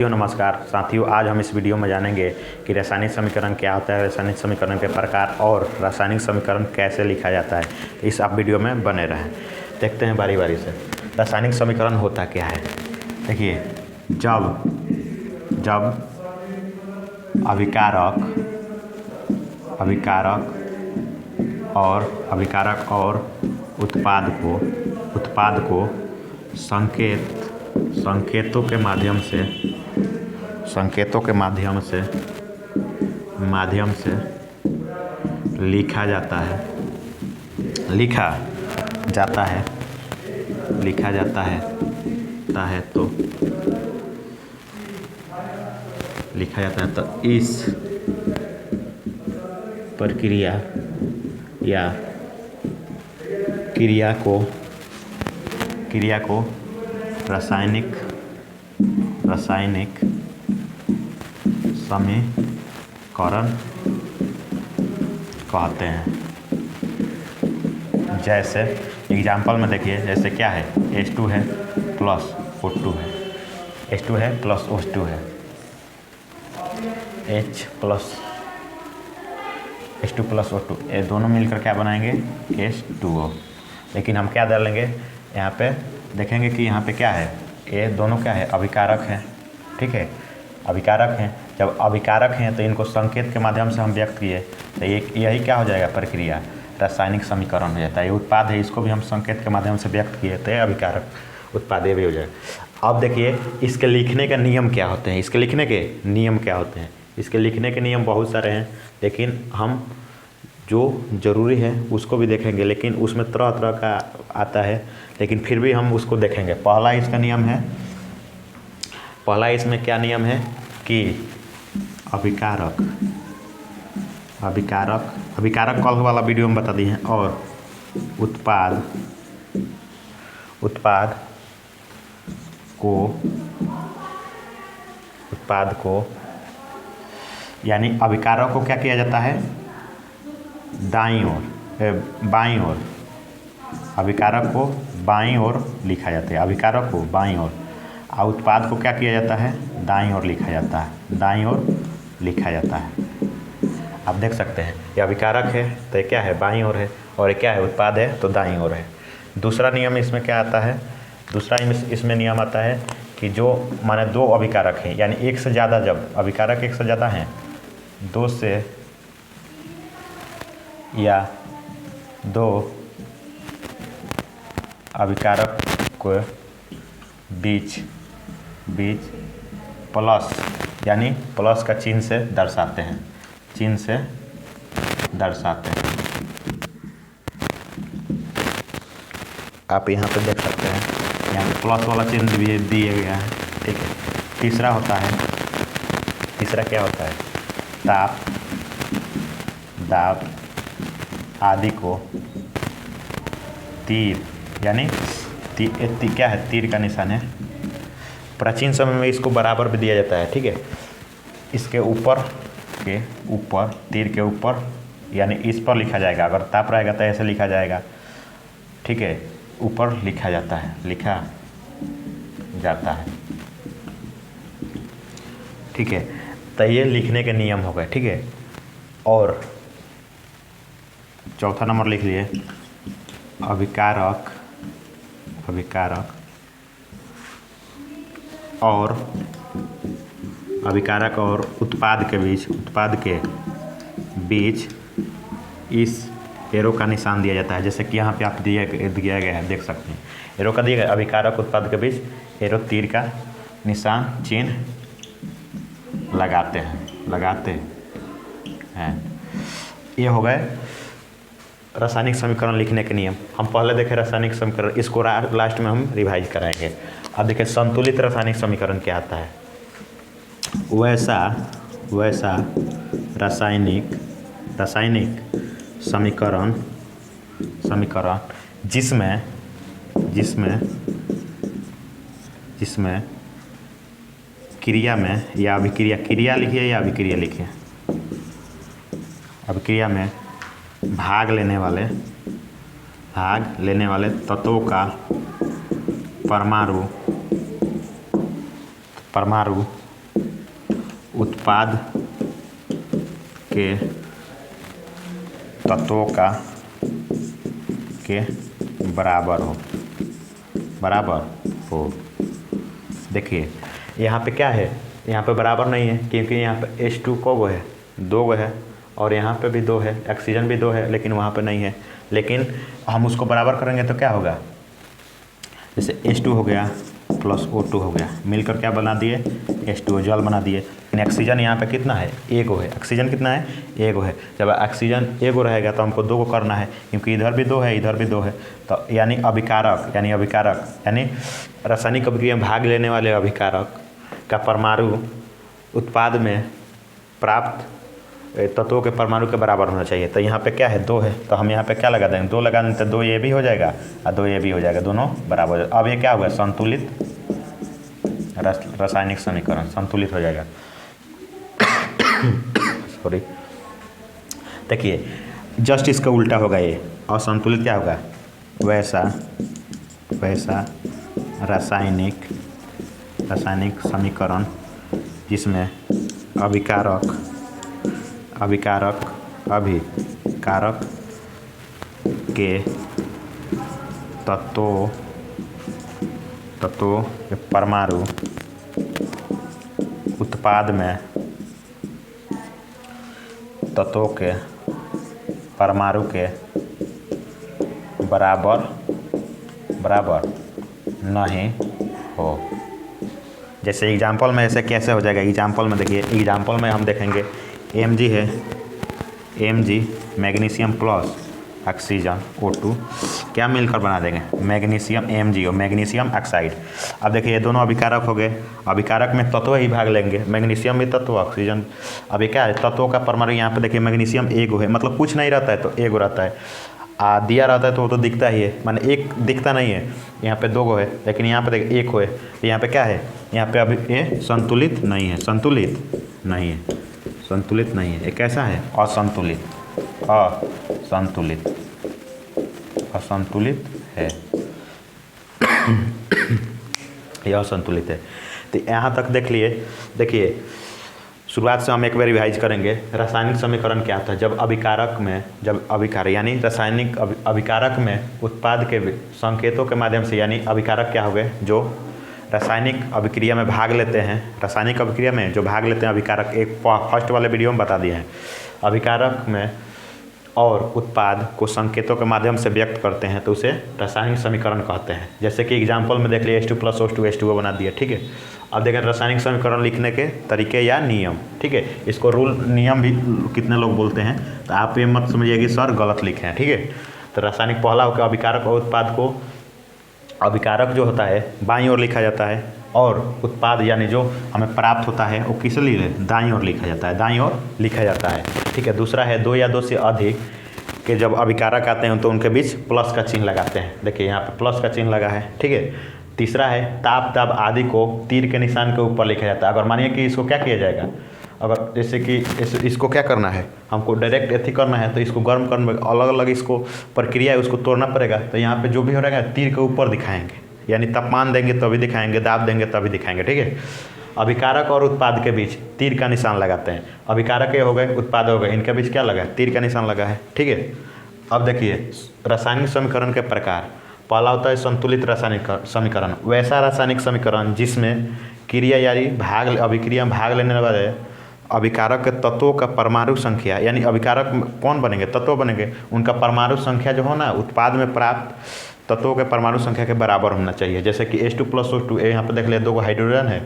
नमस्कार साथियों, आज हम इस वीडियो में जानेंगे कि रासायनिक समीकरण क्या होता है, रासायनिक समीकरण के प्रकार और रासायनिक समीकरण कैसे लिखा जाता है। इस आप वीडियो में बने रहें। देखते हैं बारी बारी से रासायनिक समीकरण होता क्या है। देखिए, जब अभिकारक और उत्पाद को संकेतों के माध्यम से लिखा जाता है तो इस प्रक्रिया या क्रिया को रासायनिक समीकरण कहते हैं। जैसे एग्जाम्पल में देखिए, जैसे क्या है, H2 है प्लस O2 है, H2 है प्लस O2 है, H2 प्लस O2, ये दोनों मिलकर क्या बनाएंगे, H2O। लेकिन हम क्या डालेंगे यहाँ पे, देखेंगे कि यहाँ पे क्या है, ये दोनों क्या है, अभिकारक हैं। ठीक है, अभिकारक हैं। जब अभिकारक हैं तो इनको संकेत के माध्यम से हम व्यक्त किए तो यही क्या हो जाएगा, प्रक्रिया रासायनिक समीकरण हो जाता है। ये उत्पाद है, इसको भी हम संकेत के माध्यम से व्यक्त किए तो ये अभिकारक उत्पाद ये भी हो जाएगा। अब देखिए, इसके लिखने के नियम क्या होते हैं, इसके लिखने के नियम बहुत सारे हैं, लेकिन हम जो ज़रूरी है उसको भी देखेंगे, लेकिन उसमें तरह तरह का आता है, लेकिन फिर भी हम उसको देखेंगे। पहला इसमें क्या नियम है कि अभिकारक कल वाला वीडियो में बता दिए हैं, और उत्पाद को यानी अभिकारक को क्या किया जाता है, बाईं ओर, अभिकारक को बाईं ओर लिखा जाता है, अभिकारक को बाईं ओर, और उत्पाद को क्या किया जाता है, दाईं ओर लिखा जाता है। आप देख सकते हैं, ये अभिकारक है तो ये क्या है, बाईं ओर है, और ये क्या है, उत्पाद है तो दाईं ओर है। दूसरा नियम इसमें क्या आता है, इसमें नियम आता है कि जो माने दो अभिकारक हैं, यानी एक से ज़्यादा, जब अभिकारक एक से ज़्यादा हैं, दो अभिकारक को बीच प्लस, यानी प्लस का चिन्ह से दर्शाते हैं, आप यहाँ पे देख सकते हैं, यहाँ पे प्लस वाला चिन्ह भी दिया गया है। ठीक है, तीसरा क्या होता है, दाब आदि को तीर, यानी क्या है, तीर का निशान है। प्राचीन समय में इसको बराबर भी दिया जाता है। ठीक है, इसके ऊपर तीर के ऊपर, यानी इस पर लिखा जाएगा, अगर ताप रहेगा तो ऐसे लिखा जाएगा। ठीक है, ऊपर लिखा जाता है। ठीक है, तो ये लिखने के नियम हो गए। ठीक है, और चौथा नंबर लिख लिए, अभिकारक और उत्पाद के बीच इस एरो का निशान दिया जाता है। जैसे कि यहाँ पे आप दिया गया है, देख सकते हैं, एरो का दिया गया, अभिकारक उत्पाद के बीच एरो तीर का निशान चिन्ह लगाते हैं। ये हो गए रासायनिक समीकरण लिखने के नियम। हम पहले देखे रासायनिक समीकरण, इसको लास्ट में हम रिवाइज कराएंगे। अब देखिए, संतुलित रासायनिक समीकरण क्या आता है। वैसा रासायनिक समीकरण जिसमें क्रिया में या क्रिया लिखिए या अभिक्रिया लिखिए, अभिक्रिया में भाग लेने वाले तत्वों का परमाणु उत्पाद के तत्वों का के बराबर हो। देखिए यहाँ पे क्या है, यहाँ पे बराबर नहीं है क्योंकि यहाँ पे H2 को वो है 2 गो है और यहाँ पे भी 2 है, ऑक्सीजन भी 2 है लेकिन वहाँ पे नहीं है। लेकिन हम उसको बराबर करेंगे तो क्या होगा, जैसे H2 हो गया प्लस O2 हो गया, मिलकर क्या बना दिए, H2O जल बना दिए। लेकिन ऑक्सीजन यहाँ पे कितना है, 1 गो है। ऑक्सीजन कितना है, 1 गो है। जब ऑक्सीजन 1 गो रहेगा तो हमको 2 गो करना है क्योंकि इधर भी 2 है इधर भी 2 है। तो यानी अभिकारक यानी रासायनिक अभिक्रिया में भाग लेने वाले अभिकारक का परमाणु उत्पाद में प्राप्त तत्वों के परमाणु के बराबर होना चाहिए। तो यहाँ पे क्या है, 2 है, तो हम यहाँ पे क्या लगा देंगे, 2 लगा देंगे तो 2 ये भी हो जाएगा और 2 ये भी हो जाएगा, दोनों बराबर हो जाएगा। अब ये क्या होगा, संतुलित रासायनिक समीकरण संतुलित हो जाएगा। सॉरी, देखिए जस्ट इसका उल्टा होगा, ये असंतुलित क्या होगा, वैसा रासायनिक समीकरण जिसमें अभिकारक के तत्वों के परमाणु उत्पाद में तत्वों के परमाणु के बराबर नहीं हो। जैसे एग्जाम्पल में ऐसे कैसे हो जाएगा, एग्जाम्पल में देखिए, एग्जाम्पल में हम देखेंगे Mg है, Mg magnesium plus oxygen O2 क्या मिलकर बना देंगे, मैग्नीशियम MgO मैग्नीशियम ऑक्साइड। अब देखिए ये दोनों अभिकारक हो गए, अभिकारक में तत्व ही भाग लेंगे, मैग्नीशियम भी तत्व ऑक्सीजन। अब ये क्या है, तत्वों का परमाणु यहाँ पे देखिए मैग्नीशियम 1 गो है, मतलब कुछ नहीं रहता है तो 1 गो रहता है, दिया रहता है तो वो तो दिखता ही है, माने एक दिखता नहीं है। यहाँ पे 2 गो है लेकिन यहाँ पे देखिए 1 हो है, तो यहाँ पे क्या है, यहाँ पे अभी ये संतुलित नहीं है, संतुलित नहीं है, ये कैसा है, असंतुलित है। यह असंतुलित है। तो यहाँ तक देख लिए। देखिए शुरुआत से हम एक बार रिवाइज करेंगे, रासायनिक समीकरण क्या था, जब अभिकारक यानी रासायनिक अभिकारक में उत्पाद के संकेतों के माध्यम से, यानी अभिकारक क्या हो गए, जो रासायनिक अभिक्रिया में भाग लेते हैं, रासायनिक अभिक्रिया में जो भाग लेते हैं अभिकारक, एक फर्स्ट वाले वीडियो में बता दिए हैं, अभिकारक में और उत्पाद को संकेतों के माध्यम से व्यक्त करते हैं तो उसे रासायनिक समीकरण कहते हैं। जैसे कि एग्जाम्पल में देख लिए H2 प्लस O2 H2O बना दिया, ठीक है। अब देखें रासायनिक समीकरण लिखने के तरीके या नियम, ठीक है, इसको रूल नियम भी कितने लोग बोलते हैं, तो आप ये मत समझिए कि सर गलत लिखे हैं, ठीक है। तो रासायनिक पहला होकर अभिकारक और उत्पाद को, अभिकारक जो होता है बाईं ओर लिखा जाता है और उत्पाद यानी जो हमें प्राप्त होता है वो किस लिए दाईं ओर लिखा जाता है, ठीक है। दूसरा है 2 या 2 से अधिक के जब अभिकारक आते हैं तो उनके बीच प्लस का चिन्ह लगाते हैं, देखिए यहाँ पे प्लस का चिन्ह लगा है, ठीक है। तीसरा है ताप दाब आदि को तीर के निशान के ऊपर लिखा जाता है। अगर मानिए कि इसको क्या किया जाएगा, अगर जैसे कि इसको क्या करना है, हमको डायरेक्ट एथी करना है तो इसको गर्म करने में अलग अलग इसको प्रक्रिया है, उसको तोड़ना पड़ेगा। तो यहाँ पे जो भी हो रहेगा तीर के ऊपर दिखाएंगे, यानी तापमान देंगे तभी दिखाएंगे, दाब देंगे तभी दिखाएंगे, ठीक है। अभिकारक और उत्पाद के बीच तीर का निशान लगाते हैं, अभिकारक ये हो गए उत्पाद हो गए, इनके बीच क्या लगा है, तीर का निशान लगा है, ठीक है। अब देखिए रासायनिक समीकरण के प्रकार, पहला होता है संतुलित रासायनिक समीकरण, वैसा रासायनिक समीकरण जिसमें क्रिया यानी अभिक्रिया में भाग लेने वाले अभिकारक के तत्वों का परमाणु संख्या, यानी अभिकारक कौन बनेंगे, तत्व बनेंगे, उनका परमाणु संख्या जो हो ना उत्पाद में प्राप्त तत्वों के परमाणु संख्या के बराबर होना चाहिए। जैसे कि H2 प्लस O2, यहाँ पे देख लिया 2 हाइड्रोजन है,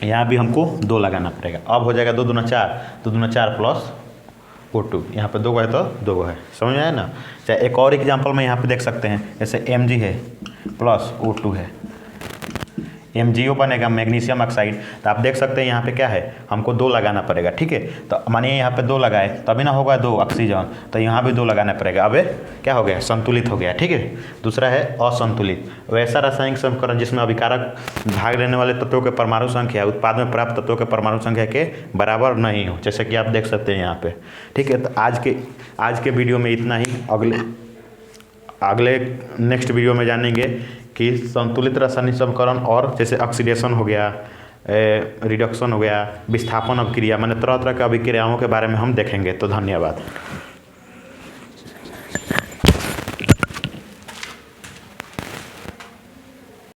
यहाँ भी हमको 2 लगाना पड़ेगा। अब हो जाएगा 2 दूना 4, 2 दूना 4 प्लस O2, यहाँ पे 2 है तो 2 है, समझ में आया ना। चाहे एक और एग्जाम्पल में यहाँ पे देख सकते हैं, जैसे Mg है प्लस O2 है, MgO बनेगा मैग्नीशियम ऑक्साइड। तो आप देख सकते हैं यहाँ पे क्या है, हमको 2 लगाना पड़ेगा, ठीक है। तो मानिए यहाँ पे 2 लगाए तभी ना होगा 2 ऑक्सीजन, तो यहाँ भी 2 लगाना पड़ेगा। अब क्या हो गया, संतुलित हो गया, ठीक है। दूसरा है असंतुलित, वैसा रासायनिक समीकरण जिसमें अभिकारक भाग लेने वाले तत्वों के परमाणु संख्या उत्पाद में प्राप्त तत्वों के परमाणु संख्या के बराबर नहीं हो, जैसे कि आप देख सकते हैं यहाँ पे, ठीक है। तो आज के वीडियो में इतना ही। अगले नेक्स्ट वीडियो में जानेंगे कि संतुलित रासायनिक समीकरण और जैसे ऑक्सीडेशन हो गया, रिडक्शन हो गया, विस्थापन अभिक्रिया, माने तरह तरह के अभिक्रियाओं के बारे में हम देखेंगे। तो धन्यवाद।